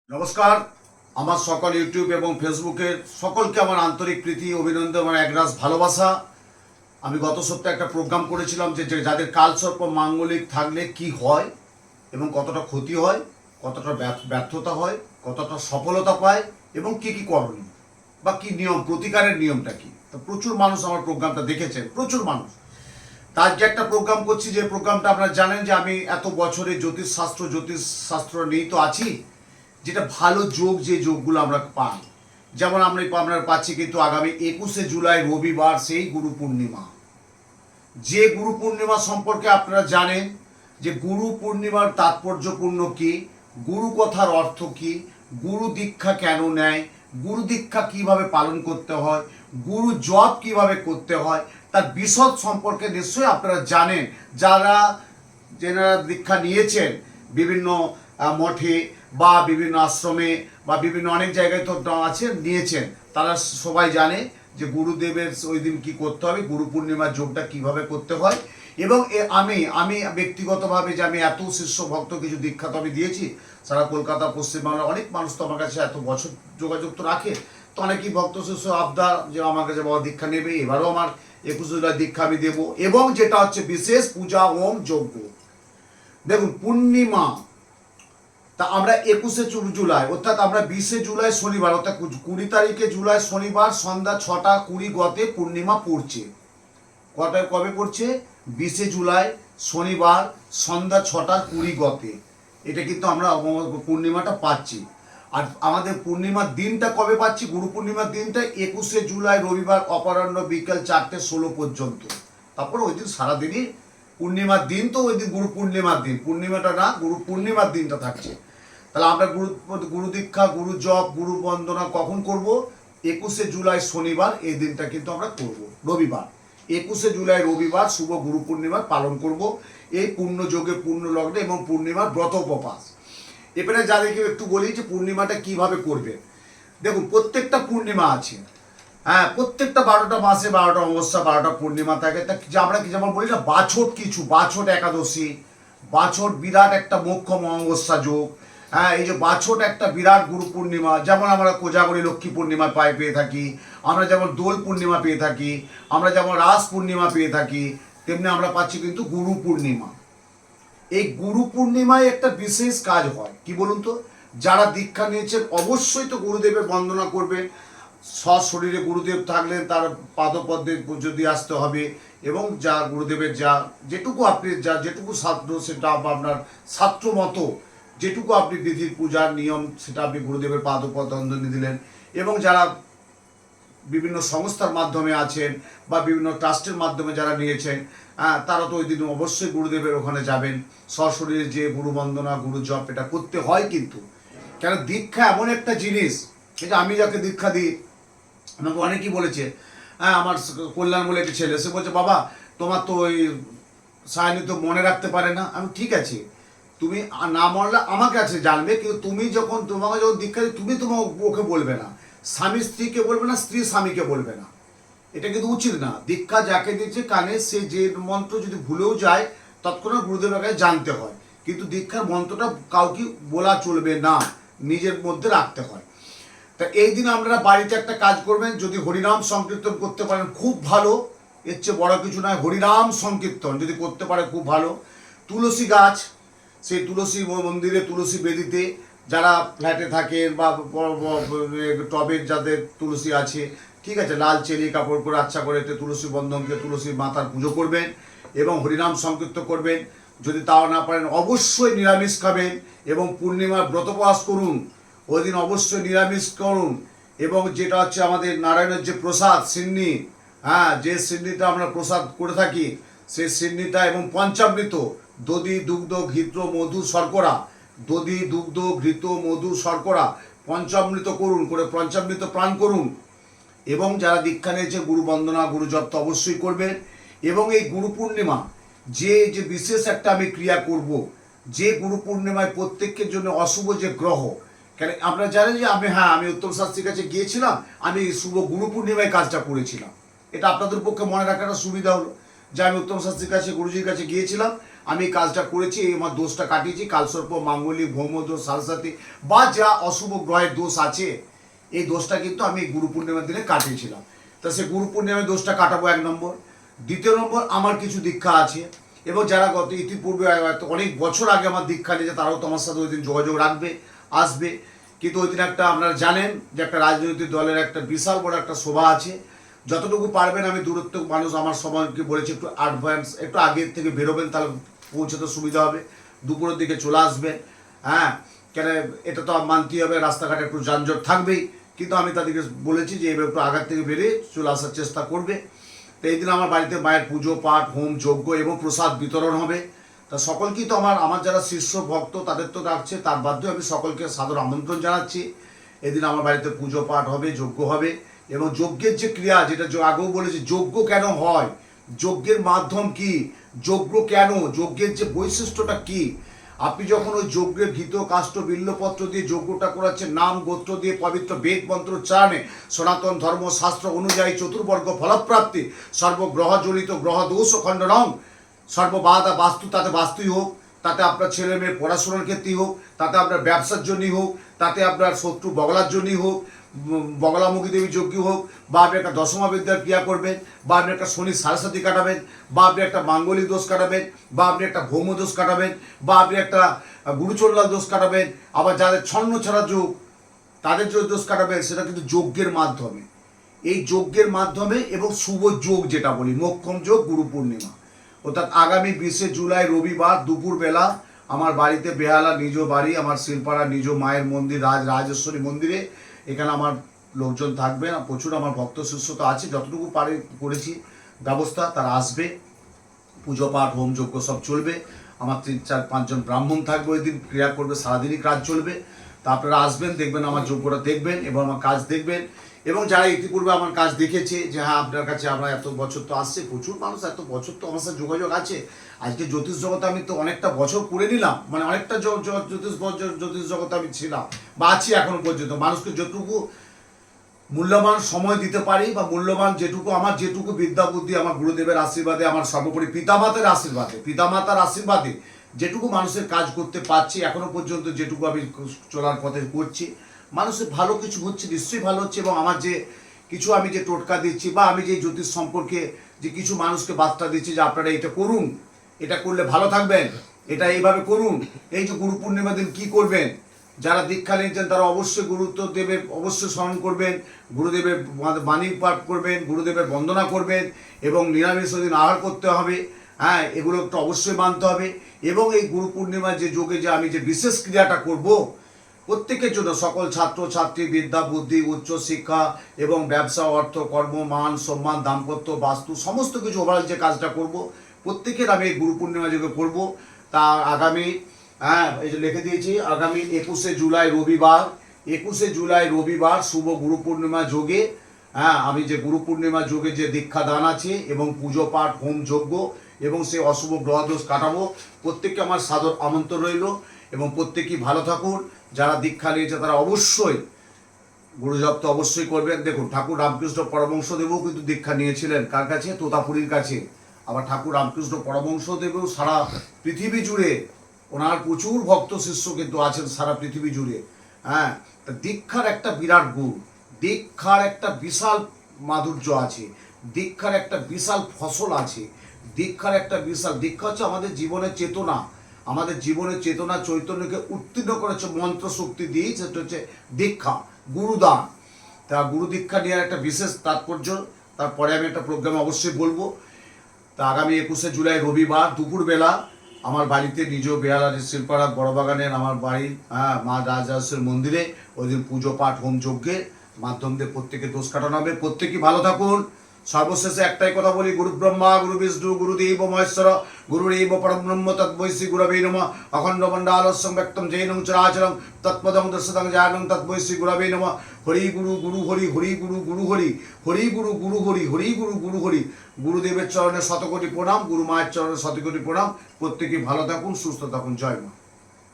নমস্কার। আমার সকল ইউটিউব এবং ফেসবুকের সকলকে আমার আন্তরিক প্রীতি, অভিনন্দন, আমার একরাশ ভালোবাসা। আমি গত সপ্তাহে একটা প্রোগ্রাম করেছিলাম যে যাদের কালসর্প মাঙ্গলিক থাকলে কি হয় এবং কতটা ক্ষতি হয়, কতটা ব্যর্থতা হয়, কতটা সফলতা পায় এবং কি কি করণীয় বা কি নিয়ম, প্রতিকারের নিয়মটা কি। তো প্রচুর মানুষ আমার প্রোগ্রামটা দেখেছেন, প্রচুর মানুষ। তার যে একটা প্রোগ্রাম করছি, যে প্রোগ্রামটা আপনারা জানেন যে আমি এত বছরে জ্যোতিষশাস্ত্র নিয়েই তো আছি। যেটা ভালো যোগ, যে যোগগুলো আমরা পাই, যেমন আমরা পাচ্ছি কিন্তু আগামী 21শে জুলাই রবিবার সেই গুরু পূর্ণিমা। যে গুরু পূর্ণিমা সম্পর্কে আপনারা জানেন যে গুরু পূর্ণিমার তাৎপর্যপূর্ণ কি, গুরু কথার অর্থ কি, গুরু দীক্ষা কেন নেয়, গুরু দীক্ষা কিভাবে পালন করতে হয়, গুরু জপ কিভাবে করতে হয়, তার বিশদ সম্পর্কে নিশ্চয়ই আপনারা জানেন। যেনারা দীক্ষা নিয়েছেন বিভিন্ন মঠে বা বিভিন্ন আশ্রমে বা বিভিন্ন অনেক জায়গায় তো আছে, নিয়েছেন, তারা সবাই জানে যে গুরুদেবের ওই দিন কী করতে হবে, গুরু পূর্ণিমার যোগটা কিভাবে করতে হয়। এবং আমি ব্যক্তিগতভাবে যে আমি এত শিষ্য ভক্ত কিছু দীক্ষা তো আমি দিয়েছি সারা কলকাতা, পশ্চিমবাংলার অনেক মানুষ তো আমার কাছে এত বছর যোগাযোগ তো রাখে, তো অনেকেই ভক্ত শিষ্য আবদার যে আমার কাছে বাবা দীক্ষা নেবে, এবারও আমার 21 জুলাই দীক্ষা আমি দেবো। এবং যেটা হচ্ছে বিশেষ পূজা, ওম, যজ্ঞ। দেখুন পূর্ণিমা, তা আমরা 21শে জুলাই অর্থাৎ আমরা 20শে জুলাই শনিবার অর্থাৎ 20 তারিখে জুলাই শনিবার সন্ধ্যা 6:20 গতে পূর্ণিমা পড়ছে। কবে পড়ছে? 20শে জুলাই শনিবার সন্ধ্যা 6:20 গতে। এটা কিন্তু আমরা পূর্ণিমাটা পাচ্ছি। আর আমাদের পূর্ণিমার দিনটা কবে পাচ্ছি? গুরু পূর্ণিমার দিনটা 21শে জুলাই রবিবার অপরাহ্ন বিকেল 4:16 পর্যন্ত। তারপর ওই দিন সারাদিনই পূর্ণিমার দিন, তো ওই দিন গুরু পূর্ণিমার দিন, পূর্ণিমাটা না, গুরু পূর্ণিমার দিনটা থাকছে। তাহলে আমরা গুরু দীক্ষা, গুরু জপ, গুরু বন্দনা কখন করব? 21শে জুলাই শনিবার, এই দিনটা কিন্তু আমরা করব, রবিবার। 21শে জুলাই রবিবার শুভ গুরু পূর্ণিমা পালন করব এই পূর্ণ যোগে, পূর্ণ লগ্নে এবং পূর্ণিমার ব্রত উপবাস। এবারে যাদেরকে একটু বলি যে পূর্ণিমাটা কিভাবে করবে। দেখুন প্রত্যেকটা পূর্ণিমা আছে, হ্যাঁ, প্রত্যেকটা 12টা মাসে 12টা অমাবস্যা, 12টা পূর্ণিমা থাকে। তা আমরা কি যেমন বলি না, বাছট একাদশী, বাছট বিরাট একটা মোক্ষম অমাবস্যা যোগ, হ্যাঁ, এই যে বাছট একটা বিরাট গুরু পূর্ণিমা, যেমন আমরা কোজাগরী লক্ষ্মী পূর্ণিমা পেয়ে থাকি, আমরা যেমন দোল পূর্ণিমা পেয়ে থাকি, আমরা যেমন রাস পূর্ণিমা পেয়ে থাকি, তেমনি আমরা পাচ্ছি কিন্তু গুরু পূর্ণিমা। এই গুরু পূর্ণিমায় একটা বিশেষ কাজ হয়, কি বলুন তো? যারা দীক্ষা নিয়েছেন অবশ্যই তো গুরুদেবের বন্দনা করবেন। সশরীরে গুরুদেব থাকলেন, তার পাদপদ্মে যদি আসতে হবে। এবং যা গুরুদেবের যেটুকু আপনি যেটুকু ছাত্র, সেটা আপনার ছাত্র মতো যেটুকু আপনি বিধির পূজার নিয়ম, সেটা আপনি গুরুদেবের পাদপদ্মে দিলেন। এবং যারা বিভিন্ন সংস্থার মাধ্যমে আছেন বা বিভিন্ন ট্রাস্টের মাধ্যমে যারা নিয়েছেন, তারা তো ওই দিন অবশ্যই গুরুদেবের ওখানে যাবেন। সশরীরে যে গুরু বন্দনা, গুরু জপ এটা করতে হয় কিন্তু। কেন, দীক্ষা এমন একটা জিনিস, এটা আমি যাকে দীক্ষা দিই আমাকে অনেকেই বলেছে, হ্যাঁ, আমার কল্যাণ বলে একটা ছেলে, সে বলছে বাবা তোমার তো ওই সায়নী তো মনে রাখতে পারে না। আমি ঠিক আছে, তুমি না মরলে আমার কাছে জানবে, কিন্তু তুমি তোমাকে যখন দীক্ষা দিই, তুমি তোমার ওকে বলবে না, স্বামী স্ত্রীকে বলবে না, স্ত্রী স্বামীকে বলবে না। এটা কিন্তু উচিত না। দীক্ষা যাকে দিচ্ছে কানে, সে যে মন্ত্র যদি ভুলেও যায় তৎক্ষণাৎ গুরুদেবের কাছে জানতে হয়। কিন্তু দীক্ষার মন্ত্রটা কাউকে বলা চলবে না, নিজের মধ্যে রাখতে হয়। তা এই দিন আপনারা বাড়িতে একটা কাজ করবেন, যদি হরিনাম সংকীর্তন করতে পারেন খুব ভালো, এর চেয়ে বড় কিছু নয়। হরিনাম সংকীর্তন যদি করতে পারে খুব ভালো। তুলসী গাছ, সেই তুলসী মন্দিরে, তুলসী বেদিতে যারা ফ্ল্যাটে থাকেন বা টবের যাদের তুলসী আছে, ঠিক আছে, লাল চেলি কাপড় করে আচ্ছা করে তুলসী বন্ধনকে, তুলসী মাতার পুজো করবেন এবং হরিনাম সংকীর্তন করবেন। যদি তাও না পারেন অবশ্যই নিরামিষ খাবেন এবং পূর্ণিমার ব্রতোপবাস করুন। ওই দিন অবশ্যই নিরামিষ করুন। এবং যেটা হচ্ছে আমাদের নারায়ণের যে প্রসাদ সিন্নি, হ্যাঁ, যে সিন্নিটা আমরা প্রসাদ করে থাকি, সেই সিন্নিটা এবং পঞ্চামৃত, দধি দুগ্ধ ঘৃত মধু শর্করা, দধি দুগ্ধ ঘৃত মধু শর্করা পঞ্চামৃত করুন, করে পঞ্চামৃত প্রাণ করুন। এবং যারা দীক্ষা নিয়েছে গুরু বন্দনা, গুরু জপ তো অবশ্যই করবেন। এবং এই গুরু পূর্ণিমা যে বিশেষ একটা আমি ক্রিয়া করব, যে গুরু পূর্ণিমায় প্রত্যেকের জন্য অশুভ যে গ্রহ, কেন আপনারা জানেন যে আমি উত্তম শাস্ত্রীর কাছে গিয়েছিলাম, আমি শুভ গুরু পূর্ণিমায় কাজটা করেছিলাম। এটা আপনাদের পক্ষে মনে রাখাটা সুবিধা হলো যে আমি উত্তম শাস্ত্রীর কাছে, গুরুজির কাছে গিয়েছিলাম, আমি কাজটা করেছি, এই আমার দোষটা কাটিয়েছি। কালসর্প, মাঙ্গলিক, ভৌমদোষ, সারসাথী বা যা অশুভ গ্রহের দোষ আছে, এই দোষটা কিন্তু আমি গুরু পূর্ণিমার দিনে কাটিয়েছিলাম। তা সে গুরু পূর্ণিমার দোষটা কাটাবো 1 নম্বর। দ্বিতীয় নম্বর, আমার কিছু দীক্ষা আছে, এবং যারা গত ইতিপূর্বে অনেক বছর আগে আমার দীক্ষা নিয়েছে তারাও তো আমার সাথে ওই দিন যোগাযোগ রাখবে, আসবে। কিন্তু ওই দিন একটা আপনারা জানেন যে একটা রাজনৈতিক দলের একটা বিশাল বড় একটা সভা আছে। যতটুকু পারবেন, আমি দূরত্ব মানুষ আমার সবাইকে বলেছি একটু অ্যাডভান্স, একটু আগের থেকে বেরোবেন, তাহলে পৌঁছতে সুবিধা হবে। দুপুরের দিকে চলে আসবেন। হ্যাঁ, কেন এটা তো মানতেই হবে, রাস্তাঘাটে একটু যানজট থাকবেই, কিন্তু আমি তাদেরকে বলেছি যে এবার একটু আগার থেকে বেরিয়ে চলে আসার চেষ্টা করবে। তো এই দিন আমার বাড়িতে মায়ের পুজো পাঠ, হোম যজ্ঞ এবং প্রসাদ বিতরণ হবে। তা সকলকেই তো আমার যারা শিষ্য ভক্ত তাদের তো ডাকছে, তার বাদেও আমি সকলকে সাদর আমন্ত্রণ জানাচ্ছি। এদিন আমার বাড়িতে পুজো পাঠ হবে, যজ্ঞ হবে, এবং যজ্ঞের যে ক্রিয়া, যেটা আগেও বলেছি, যজ্ঞ কেন হয়, যজ্ঞের মাধ্যম কি, যজ্ঞ কেন, যজ্ঞের যে বৈশিষ্ট্যটা কি। আপনি যখন ওই যজ্ঞের ঘৃত কাষ্ঠ বিল্লপত্র দিয়ে যজ্ঞটা করাচ্ছেন, নাম গোত্র দিয়ে পবিত্র বেদ মন্ত্র উচ্চারণে সনাতন ধর্ম শাস্ত্র অনুযায়ী চতুর্বর্গ ফলপ্রাপ্তি, সর্বগ্রহ জড়িত গ্রহ দোষ ও খণ্ডনং, সর্ববাধা বাস্তু, তাতে বাস্তুই হোক, তাতে আপনার ছেলে মেয়ের পড়াশোনার ক্ষেত্রেই হোক, তাতে আপনার ব্যবসার জন্যই হোক, তাতে আপনার শত্রু বগলার জন্যই হোক, বগলামুখী দেবী যজ্ঞ হোক, বা আপনি একটা দশমা বিদ্যার ক্রিয়া করবেন, বা আপনি একটা শনি সারস্বতী কাটাবেন, বা আপনি একটা মাঙ্গলিক দোষ কাটাবেন, বা আপনি একটা ভৌম দোষ কাটাবেন, বা আপনি একটা গুরুচন্ডাল দোষ কাটাবেন, আবার যাদের ছন্ন ছাড়া যোগ তাদের যে দোষ কাটাবেন, সেটা কিন্তু যজ্ঞের মাধ্যমে। এই যজ্ঞের মাধ্যমে এবং শুভ যোগ যেটা বলি, মোক্ষম যোগ, গুরু পূর্ণিমা, অর্থাৎ আগামী 20 জুলাই রবিবার দুপুরবেলা আমার বাড়িতে, বেহালা নিজ বাড়ি, আমার শিলপাড়া নিজ মায়ের মন্দির, রাজেশ্বরী মন্দিরে, এখানে আমার লোকজন থাকবে। প্রচুর আমার ভক্ত শিষ্য তো আছে, যতটুকু পারে করেছি ব্যবস্থা, তারা আসবে, পুজো পাঠ হোম যজ্ঞ সব চলবে। আমার 3-4-5 জন ব্রাহ্মণ থাকবে, ওই দিন ক্রিয়া করবে, সারাদিনই কাজ চলবে। তা আপনারা আসবেন, দেখবেন আমার যজ্ঞটা দেখবেন এবং আমার কাজ দেখবেন। এবং যারা ইতিপূর্বে আমার কাজ দেখেছে যে হ্যাঁ আপনার কাছে আমরা এত বছর তো আসছে, প্রচুর মানুষ এত বছর তো আমার সাথে যোগাযোগ আছে। আজকে জ্যোতিষ জগতে আমি তো অনেকটা বছর করে নিলাম, মানে অনেকটা জ্যোতিষ জগতে আমি ছিলাম বা আছি এখনো পর্যন্ত। মানুষকে যতটুকু মূল্যবান সময় দিতে পারি, বা মূল্যবান যেটুকু বিদ্যা বুদ্ধি আমার গুরুদেবের আশীর্বাদে, আমার সর্বোপরি পিতামাতার আশীর্বাদে যেটুকু মানুষের কাজ করতে পারছি এখনো পর্যন্ত, যেটুকু আমি চলার পথে করছি, মানুষের ভালো কিছু হচ্ছে, নিশ্চয়ই ভালো হচ্ছে। এবং আমার যে কিছু আমি যে টোটকা দিচ্ছি, বা আমি যে জ্যোতিষ সম্পর্কে যে কিছু মানুষকে বার্তা দিচ্ছি যে আপনারা এটা করুন, এটা করলে ভালো থাকবেন, এটা এইভাবে করুন। এই যে গুরু পূর্ণিমার দিন কী করবেন, যারা দীক্ষা নিয়েছেন তারা অবশ্যই গুরুত্ব দেবে, অবশ্যই স্মরণ করবেন, গুরুদেবের বাণী পাঠ করবেন, গুরুদেবের বন্দনা করবেন, এবং নিরামিষ দিন আহার করতে হবে। হ্যাঁ, এগুলো একটু অবশ্যই মানতে হবে। এবং এই গুরু পূর্ণিমার যে যোগে যে আমি যে বিশেষ ক্রিয়াটা করব, প্রত্যেকের জন্য, সকল ছাত্র ছাত্রী, বিদ্যা বুদ্ধি, উচ্চ শিক্ষা এবং ব্যবসা, অর্থ, কর্ম, মান সম্মান, দাম্পত্য, বাস্তু, সমস্ত কিছু ওভারঅল যে কাজটা করব, প্রত্যেকের আমি এই গুরু পূর্ণিমা যোগে করব। তা আগামী, হ্যাঁ এই যে লিখে দিয়েছি, আগামী 21 জুলাই রবিবার শুভ গুরু পূর্ণিমা যোগে, হ্যাঁ আমি যে গুরু পূর্ণিমা যোগে যে দীক্ষা দান আছে এবং পুজো পাঠ হোম যজ্ঞ এবং সেই অশুভ গ্রহদোষ কাটাবো, প্রত্যেককে আমার সাদর আমন্ত্রণ রইল। এবং প্রত্যেকেই ভালো থাকুন। যারা দীক্ষা নিয়েছে তারা অবশ্যই গুরুজপ তো অবশ্যই করবেন। দেখুন, ঠাকুর রামকৃষ্ণ পরমহংসদেবও কিন্তু দীক্ষা নিয়েছিলেন কার কাছে? তোতাপুরীর কাছে। আবার ঠাকুর রামকৃষ্ণ পরমহংসদেবও সারা পৃথিবী জুড়ে, ওনার প্রচুর ভক্ত শিষ্য কিন্তু আছেন সারা পৃথিবী জুড়ে। হ্যাঁ, তা দীক্ষার একটা বিরাট গুণ, দীক্ষার একটা বিশাল মাধুর্য আছে, দীক্ষার একটা বিশাল ফসল আছে, দীক্ষা হচ্ছে আমাদের জীবনের চেতনা, আমাদের জীবনের চেতনা চৈতন্যকে উত্তীর্ণ করেছে মন্ত্র শক্তি দিয়েই, সেটা হচ্ছে দীক্ষা, গুরুদান। তা গুরু দীক্ষা নেওয়ার একটা বিশেষ তাৎপর্য, তারপরে আমি একটা প্রোগ্রামে অবশ্যই বলবো। তা আগামী 21 জুলাই রবিবার দুপুরবেলা আমার বাড়িতে, নিজ বেহালা শিলপাড়া বড়বাগানের আমার বাড়ির, হ্যাঁ মা রাজরাজেশ্বরী মন্দিরে ওই দিন পুজো পাঠ হোম যজ্ঞের মাধ্যম দিয়ে প্রত্যেকে দোষ কাটানো হবে। প্রত্যেকেই ভালো থাকুন। সর্বশেষে একটাই কথা বলি, গুরু ব্রহ্মা গুরু বিষ্ণু গুরুদেব মহেশ্বর গুরুরেব পরব্রহ্ম তদ্বৈশ্রী গুরবে নমঃ। অখণ্ড মণ্ডলস্যং ব্যক্তং জৈনং চরাচরং তৎপদং দর্শিতং জানং তদ্বৈশ্রী গুরবে নমঃ। হরি গুরু গুরু হরি, হরি গুরু গুরু হরি, হরি গুরু গুরু হরি, হরি গুরু গুরু হরি। গুরুদেবের চরণে শতকোটি প্রণাম, গুরু মায়ের চরণে শতকোটি প্রণাম। প্রত্যেকেই ভালো থাকুন, সুস্থ থাকুন। জয় মা।